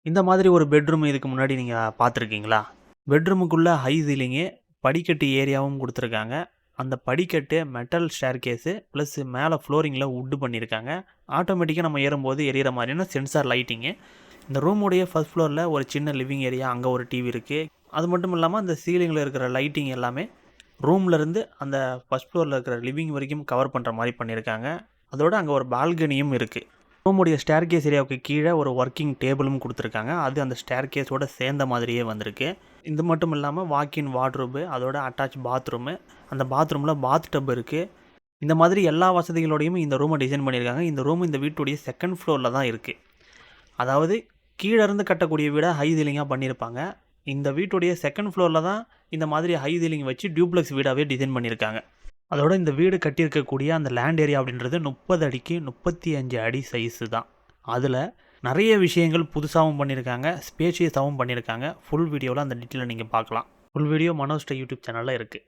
இந்த மாதிரி ஒரு பெட்ரூம் இதுக்கு முன்னாடி நீங்கள் பார்த்துருக்கீங்களா? பெட்ரூமுக்குள்ளே ஹை சீலிங்கு, படிக்கட்டு ஏரியாவும் கொடுத்துருக்காங்க. அந்த படிக்கட்டு மெட்டல் ஸ்டேர்கேஸு ப்ளஸ் மேலே ஃப்ளோரிங்கில் வுட்டு பண்ணியிருக்காங்க. ஆட்டோமேட்டிக்காக நம்ம ஏறும்போது எரியிற மாதிரியான சென்சார் லைட்டிங்கு. இந்த ரூமுடைய ஃபர்ஸ்ட் ஃப்ளோரில் ஒரு சின்ன லிவிங் ஏரியா, அங்கே ஒரு டிவி இருக்குது. அது மட்டும் இல்லாமல் அந்த சீலிங்கில் இருக்கிற லைட்டிங் எல்லாமே ரூம்லேருந்து அந்த ஃபர்ஸ்ட் ஃப்ளோரில் இருக்கிற லிவிங் வரைக்கும் கவர் பண்ணுற மாதிரி பண்ணியிருக்காங்க. அதோட அங்கே ஒரு பால்கனியும் இருக்குது. ரூமுடைய ஸ்டேர்கேஸ் ஏரியாவுக்கு கீழே ஒரு ஒர்க்கிங் டேபிளும் கொடுத்துருக்காங்க. அது அந்த ஸ்டேர்கேஸோட சேர்ந்த மாதிரியே வந்திருக்கு. இது மட்டும் இல்லாமல் வாக்கின் வார்ட்ரோபு, அதோட அட்டாச் பாத்ரூமு, அந்த பாத்ரூமில் பாத் டப் இருக்குது. இந்த மாதிரி எல்லா வசதிகளோடையும் இந்த ரூமை டிசைன் பண்ணியிருக்காங்க. இந்த ரூம் இந்த வீட்டுடைய செகண்ட் ஃப்ளோரில் தான் இருக்குது. அதாவது கீழே இருந்து கட்டக்கூடிய வீடை ஹை சீலிங்காக பண்ணியிருப்பாங்க. இந்த வீட்டுடைய செகண்ட் ஃப்ளோரில் தான் இந்த மாதிரி ஹை சீலிங் வச்சு டியூப்ளெக்ஸ் வீடாகவே டிசைன் பண்ணியிருக்காங்க. அதோட இந்த வீடு கட்டியிருக்கக்கூடிய அந்த லேண்ட் ஏரியா அப்படின்றது 30 அடிக்கு 35 அடி சைஸு தான். அதில் நிறைய விஷயங்கள் புதுசாகவும் பண்ணியிருக்காங்க, ஸ்பேஷியஸாகவும் பண்ணியிருக்காங்க. ஃபுல் வீடியோவில் அந்த டீட்டெயிலை நீங்கள் பார்க்கலாம். ஃபுல் வீடியோ மனோஸ்ட யூடியூப் சேனலில் இருக்குது.